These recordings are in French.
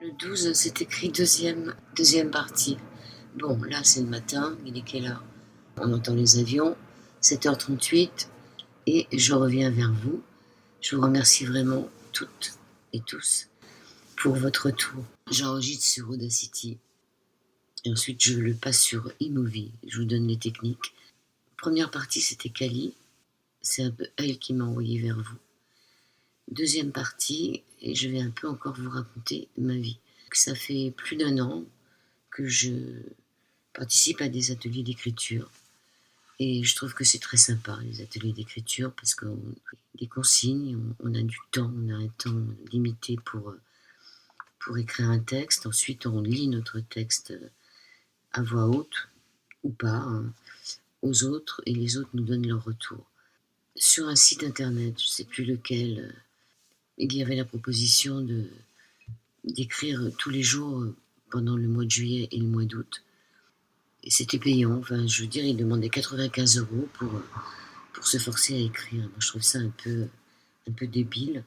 Le 12, c'est écrit deuxième partie. Bon, là, c'est le matin. Il est quelle heure? On entend les avions. 7h38. Et je reviens vers vous. Je vous remercie vraiment toutes et tous pour votre retour. J'enregistre sur Audacity. Et ensuite, je le passe sur iMovie. Je vous donne les techniques. Première partie, c'était Kali. C'est un peu elle qui m'a envoyé vers vous. Deuxième partie, et je vais un peu encore vous raconter ma vie. Ça fait plus d'1 an que je participe à des ateliers d'écriture. Et je trouve que c'est très sympa, les ateliers d'écriture, parce qu'on a des consignes, on a du temps, on a un temps limité pour écrire un texte. Ensuite, on lit notre texte à voix haute, ou pas, hein, aux autres, et les autres nous donnent leur retour. Sur un site internet, je ne sais plus lequel, il y avait la proposition d'écrire tous les jours pendant le mois de juillet et le mois d'août. Et c'était payant, enfin, je veux dire, ils demandaient 95 € pour se forcer à écrire. Moi, je trouve ça un peu débile,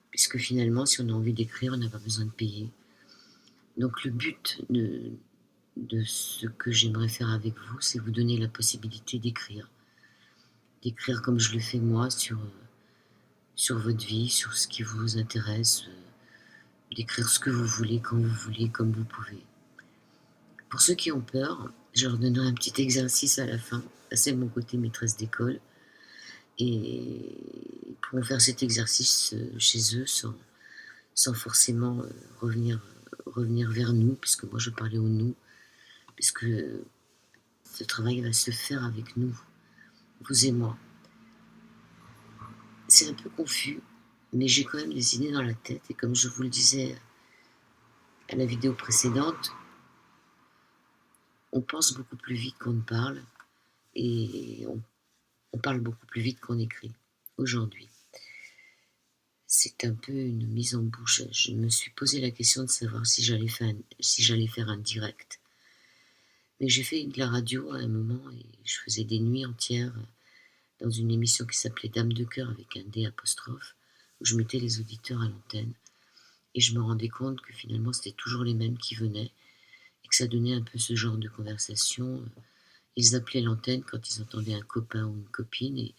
puisque finalement, si on a envie d'écrire, on n'a pas besoin de payer. Donc le but de ce que j'aimerais faire avec vous, c'est vous donner la possibilité d'écrire. D'écrire comme je le fais moi sur votre vie, sur ce qui vous intéresse, d'écrire ce que vous voulez, quand vous voulez, comme vous pouvez. Pour ceux qui ont peur, je leur donnerai un petit exercice à la fin. C'est mon côté maîtresse d'école. Et ils pourront faire cet exercice chez eux sans forcément revenir vers nous, puisque moi je parlais au nous, puisque ce travail va se faire avec nous, vous et moi. C'est un peu confus, mais j'ai quand même des idées dans la tête, et comme je vous le disais à la vidéo précédente, on pense beaucoup plus vite qu'on ne parle, et on parle beaucoup plus vite qu'on écrit aujourd'hui. C'est un peu une mise en bouche. Je me suis posé la question de savoir si j'allais faire un direct. Mais j'ai fait de la radio à un moment et je faisais des nuits entières dans une émission qui s'appelait Dame de cœur avec un D apostrophe, où je mettais les auditeurs à l'antenne. Et je me rendais compte que finalement c'était toujours les mêmes qui venaient et que ça donnait un peu ce genre de conversation. Ils appelaient l'antenne quand ils entendaient un copain ou une copine et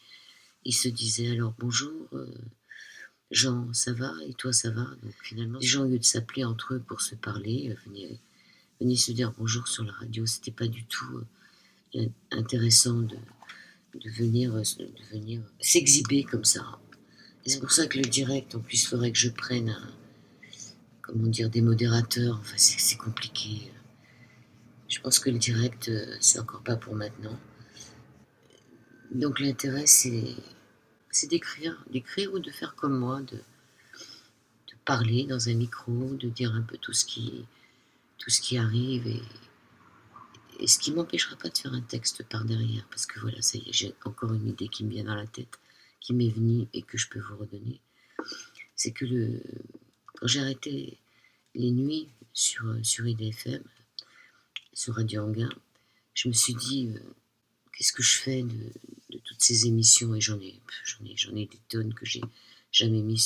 ils se disaient alors bonjour Jean, ça va? Et toi, ça va? Donc finalement, les gens, au lieu de s'appeler entre eux pour se parler, venaient se dire bonjour sur la radio. C'était pas du tout intéressant de venir s'exhiber comme ça. Et c'est pour ça que le direct, en plus, il faudrait que je prenne des modérateurs. Enfin, c'est compliqué. Je pense que le direct, c'est encore pas pour maintenant. Donc l'intérêt, c'est d'écrire ou de faire comme moi, de parler dans un micro, de dire un peu tout ce qui arrive et ce qui ne m'empêchera pas de faire un texte par derrière, parce que voilà, ça y est, j'ai encore une idée qui me vient dans la tête, qui m'est venue et que je peux vous redonner. C'est que quand j'ai arrêté les nuits sur IDFM, sur Radio Anguin, je me suis dit, qu'est-ce que je fais de toutes ces émissions, et j'en ai des tonnes que j'ai jamais mis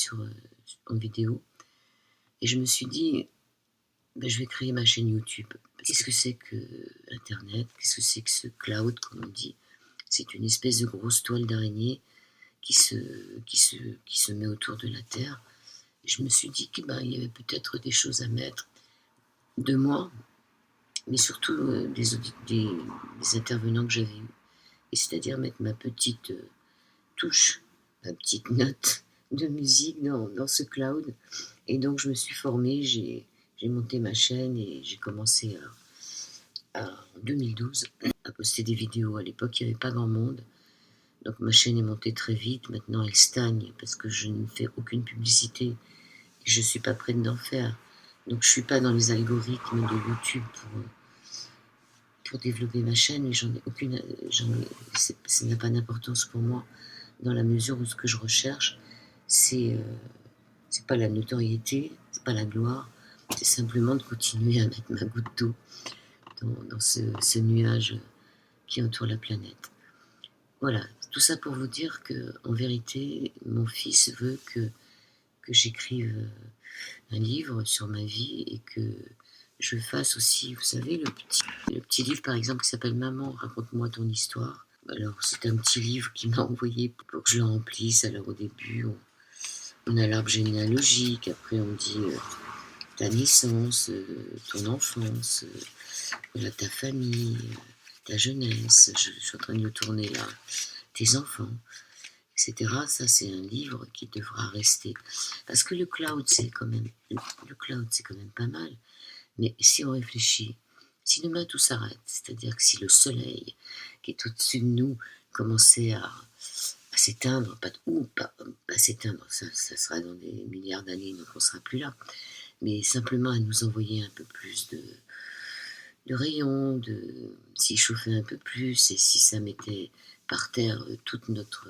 en vidéo. Et je me suis dit, je vais créer ma chaîne YouTube. Qu'est-ce que c'est que Internet? Qu'est-ce que c'est que ce cloud, comme on dit? C'est une espèce de grosse toile d'araignée qui se met autour de la Terre. Et je me suis dit qu'il y avait peut-être des choses à mettre de moi, mais surtout des intervenants que j'avais eus. Et c'est-à-dire mettre ma petite touche, ma petite note de musique dans ce cloud. Et donc je me suis formée, j'ai monté ma chaîne et j'ai commencé en 2012 à poster des vidéos. À l'époque, il n'y avait pas grand monde. Donc ma chaîne est montée très vite. Maintenant, elle stagne parce que je ne fais aucune publicité. Et je ne suis pas prête d'en faire. Donc je ne suis pas dans les algorithmes de YouTube pour développer ma chaîne. Et ça n'a pas d'importance pour moi, dans la mesure où ce que je recherche, c'est pas la notoriété, c'est pas la gloire, c'est simplement de continuer à mettre ma goutte d'eau dans ce nuage qui entoure la planète. Voilà, tout ça pour vous dire que, en vérité, mon fils veut que que j'écrive un livre sur ma vie et que je fasse aussi, vous savez, le petit livre par exemple qui s'appelle Maman, raconte-moi ton histoire. Alors c'est un petit livre qu'il m'a envoyé pour que je le remplisse. Alors au début, on a l'arbre généalogique, après on dit ta naissance, ton enfance, voilà, ta famille, ta jeunesse, je suis en train de le tourner là, tes enfants, etc. Ça, c'est un livre qui devra rester. Parce que le cloud, le cloud, c'est quand même pas mal. Mais si on réfléchit, si demain tout s'arrête, c'est-à-dire que si le soleil qui est au-dessus de nous commençait à s'éteindre, pas s'éteindre, ça sera dans des milliards d'années, donc on ne sera plus là, mais simplement à nous envoyer un peu plus de rayons, s'il chauffait un peu plus, et si ça mettait par terre toute notre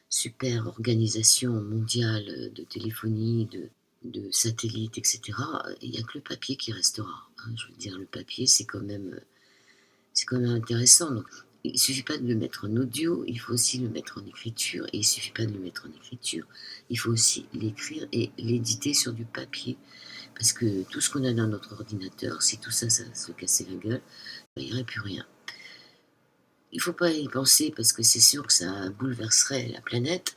super organisation mondiale de téléphonie, de satellites, etc., il n'y a que le papier qui restera. Hein. Je veux dire, le papier, c'est quand même intéressant. Donc, il ne suffit pas de le mettre en audio, il faut aussi le mettre en écriture. Et il ne suffit pas de le mettre en écriture, il faut aussi l'écrire et l'éditer sur du papier. Parce que tout ce qu'on a dans notre ordinateur, si tout ça, ça se cassait la gueule, il n'y aurait plus rien. Il ne faut pas y penser parce que c'est sûr que ça bouleverserait la planète,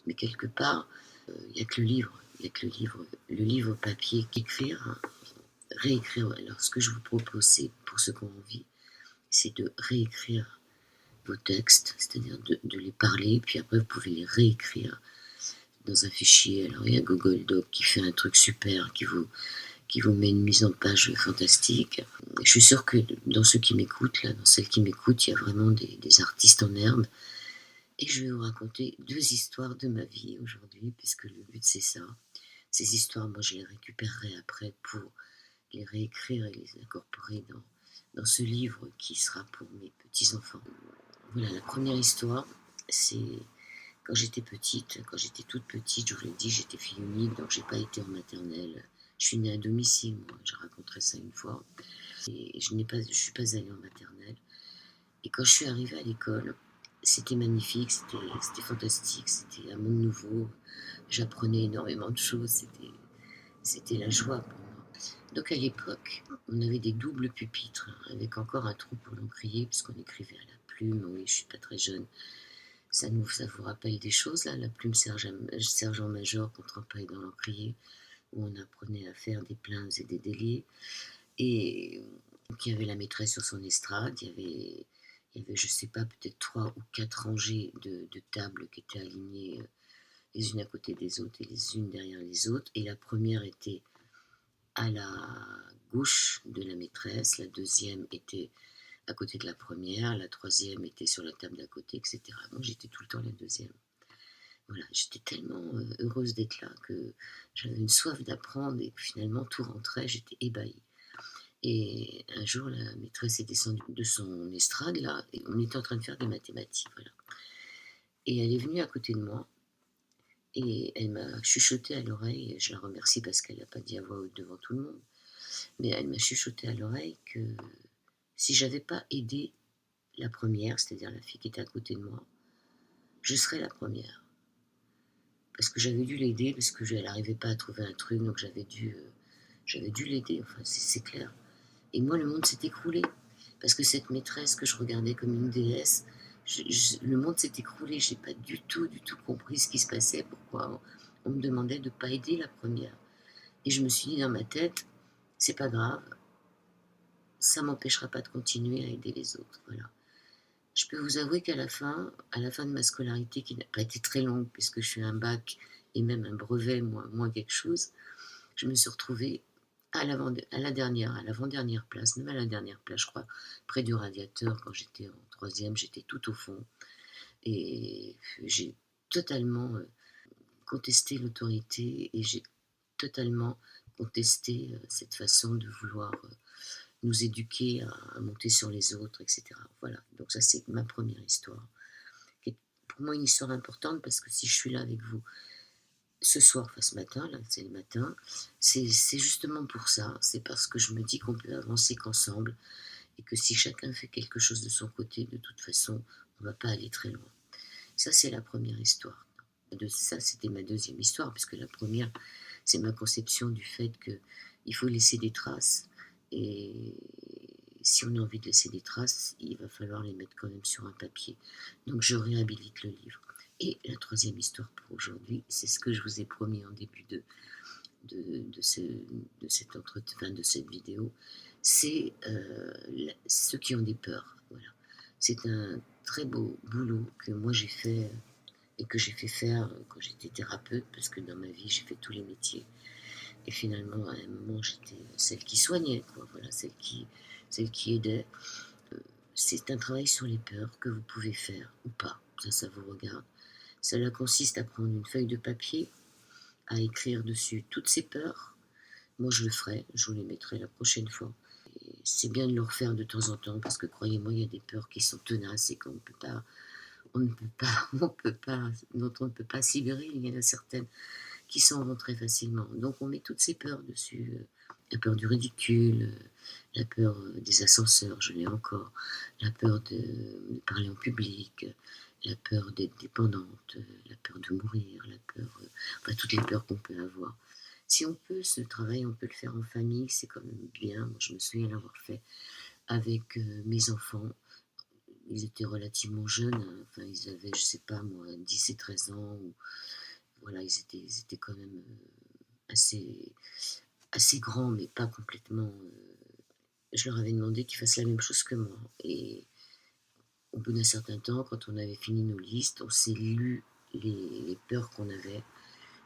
mais quelque part, il n'y a que le livre. Il n'y a que le livre papier qu'écrire, hein, réécrire. Alors, ce que je vous propose, c'est pour ceux qui ont envie, c'est de réécrire vos textes, c'est-à-dire de les parler, puis après vous pouvez les réécrire dans un fichier. Alors il y a Google Doc qui fait un truc super, qui vous met une mise en page fantastique. Je suis sûre que dans ceux qui m'écoutent, là, dans celles qui m'écoutent, il y a vraiment des artistes en herbe. Et je vais vous raconter 2 histoires de ma vie aujourd'hui, puisque le but c'est ça. Ces histoires, moi je les récupérerai après pour les réécrire et les incorporer dans ce livre qui sera pour mes petits-enfants. Voilà, la première histoire, c'est quand j'étais petite, quand j'étais toute petite, je vous l'ai dit, j'étais fille unique, donc j'ai pas été en maternelle. Je suis née à domicile, moi, je raconterai ça une fois. Et je suis pas allée en maternelle. Et quand je suis arrivée à l'école, c'était magnifique, c'était fantastique, c'était un monde nouveau. J'apprenais énormément de choses, c'était la joie pour moi. Donc à l'époque, on avait des doubles pupitres, hein, avec encore un trou pour l'encrier, puisqu'on écrivait à la plume. Oui, je suis pas très jeune. Ça vous rappelle des choses, là, la plume sergent-major qu'on trempait dans l'encrier, où on apprenait à faire des plaints et des déliés. Et donc, il y avait la maîtresse sur son estrade, il y avait je sais pas, peut-être 3 ou 4 rangées de tables qui étaient alignées les unes à côté des autres et les unes derrière les autres. Et la première était à la gauche de la maîtresse, la deuxième était à côté de la première, la troisième était sur la table d'à côté, etc. Moi, j'étais tout le temps la deuxième. Voilà, j'étais tellement heureuse d'être là que j'avais une soif d'apprendre et finalement tout rentrait, j'étais ébahie. Et un jour, la maîtresse est descendue de son estrade, là, et on était en train de faire des mathématiques, voilà. Et elle est venue à côté de moi, et elle m'a chuchoté à l'oreille, et je la remercie parce qu'elle n'a pas dit à voix haute devant tout le monde, mais elle m'a chuchoté à l'oreille que si j'avais pas aidé la première, c'est-à-dire la fille qui était à côté de moi, je serais la première. Parce que j'avais dû l'aider, parce qu'elle n'arrivait pas à trouver un truc, donc j'avais dû l'aider, enfin c'est clair. Et moi, le monde s'est écroulé. Parce que cette maîtresse que je regardais comme une déesse, le monde s'est écroulé. J'ai pas du tout compris ce qui se passait, pourquoi on me demandait de ne pas aider la première. Et je me suis dit dans ma tête, c'est pas grave, ça m'empêchera pas de continuer à aider les autres. Voilà. Je peux vous avouer qu'à la fin de ma scolarité, qui n'a pas été très longue, puisque je suis un bac et même un brevet, moins quelque chose, je me suis retrouvée à l'avant-dernière place, même à la dernière place, je crois, près du radiateur. Quand j'étais en troisième, j'étais tout au fond. Et j'ai totalement contesté l'autorité et j'ai totalement contesté cette façon de vouloir nous éduquer à monter sur les autres, etc. Voilà, donc ça c'est ma première histoire. Qui est pour moi une histoire importante parce que si je suis là avec vous ce soir, enfin ce matin, là c'est le matin, c'est justement pour ça, c'est parce que je me dis qu'on peut avancer qu'ensemble et que si chacun fait quelque chose de son côté, de toute façon, on ne va pas aller très loin. Ça c'est la première histoire. ça, c'était ma deuxième histoire, puisque la première, c'est ma conception du fait qu'il faut laisser des traces et si on a envie de laisser des traces, il va falloir les mettre quand même sur un papier. Donc je réhabilite le livre. Et la troisième histoire pour aujourd'hui, c'est ce que je vous ai promis en début de cet entretien, enfin, de cette vidéo, c'est ceux qui ont des peurs. Voilà. C'est un très beau boulot que moi j'ai fait et que j'ai fait faire quand j'étais thérapeute, parce que dans ma vie j'ai fait tous les métiers. Et finalement, à un moment, j'étais celle qui soignait, quoi, voilà, celle qui aidait. C'est un travail sur les peurs que vous pouvez faire ou pas, ça vous regarde. Cela consiste à prendre une feuille de papier, à écrire dessus toutes ces peurs. Moi, je le ferai, je vous les mettrai la prochaine fois. Et c'est bien de le refaire de temps en temps parce que croyez-moi, il y a des peurs qui sont tenaces et on ne peut pas, dont on ne peut pas s'y libérer. Il y en a certaines qui s'en vont très facilement. Donc on met toutes ces peurs dessus. La peur du ridicule, la peur des ascenseurs, je l'ai encore, la peur de parler en public, la peur d'être dépendante, la peur de mourir, la peur, enfin toutes les peurs qu'on peut avoir. Si on peut, ce travail, on peut le faire en famille, c'est quand même bien. Moi, je me souviens l'avoir fait avec mes enfants. Ils étaient relativement jeunes, hein. Enfin, ils avaient, je sais pas moi, 10 et 13 ans. Ou, voilà, ils étaient quand même assez grands, mais pas complètement. Je leur avais demandé qu'ils fassent la même chose que moi. Et au bout d'un certain temps, quand on avait fini nos listes, on s'est lu les peurs qu'on avait.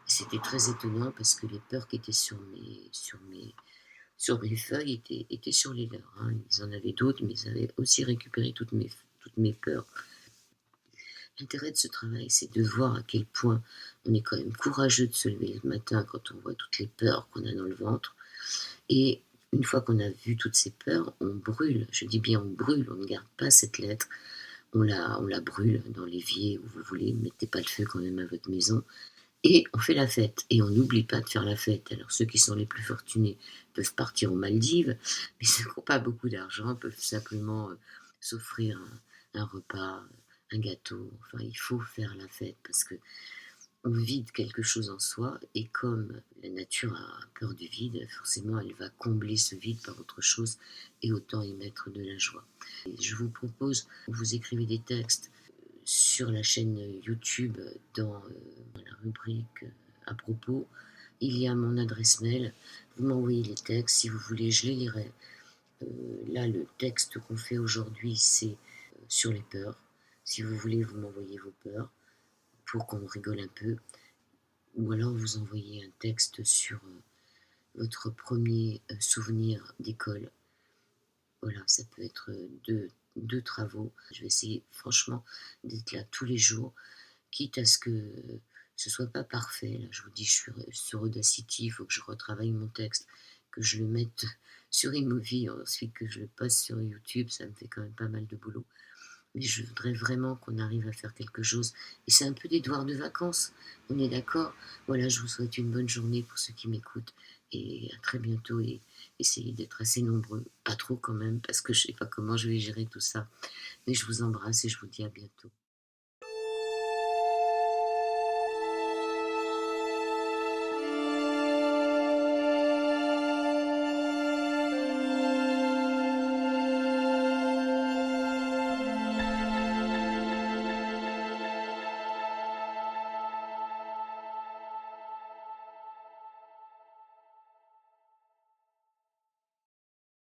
Et c'était très étonnant parce que les peurs qui étaient sur mes feuilles étaient sur les leurs, hein. Ils en avaient d'autres, mais ils avaient aussi récupéré toutes mes peurs. L'intérêt de ce travail, c'est de voir à quel point on est quand même courageux de se lever le matin quand on voit toutes les peurs qu'on a dans le ventre. Et une fois qu'on a vu toutes ces peurs, on brûle. Je dis bien on brûle, on ne garde pas cette lettre. On la brûle dans l'évier où vous voulez. Ne mettez pas le feu quand même à votre maison. Et on fait la fête. Et on n'oublie pas de faire la fête. Alors ceux qui sont les plus fortunés peuvent partir aux Maldives. Mais ceux qui n'ont pas beaucoup d'argent peuvent simplement s'offrir un repas, un gâteau. Enfin, il faut faire la fête parce que on vide quelque chose en soi, et comme la nature a peur du vide, forcément elle va combler ce vide par autre chose, et autant y mettre de la joie. Et je vous propose, vous écrivez des textes sur la chaîne YouTube dans la rubrique à propos, il y a mon adresse mail, vous m'envoyez les textes, si vous voulez je les lirai. Là le texte qu'on fait aujourd'hui c'est sur les peurs, si vous voulez vous m'envoyez vos peurs pour qu'on rigole un peu. Ou alors vous envoyez un texte sur votre premier souvenir d'école. Voilà, ça peut être deux travaux. Je vais essayer franchement d'être là tous les jours, quitte à ce que ce soit pas parfait. Là, je vous dis, je suis sur Audacity, il faut que je retravaille mon texte, que je le mette sur Imovie, ensuite que je le poste sur YouTube, ça me fait quand même pas mal de boulot. Mais je voudrais vraiment qu'on arrive à faire quelque chose. Et c'est un peu des devoirs de vacances, on est d'accord? Voilà, je vous souhaite une bonne journée pour ceux qui m'écoutent. Et à très bientôt. Et essayez d'être assez nombreux. Pas trop quand même, parce que je sais pas comment je vais gérer tout ça. Mais je vous embrasse et je vous dis à bientôt.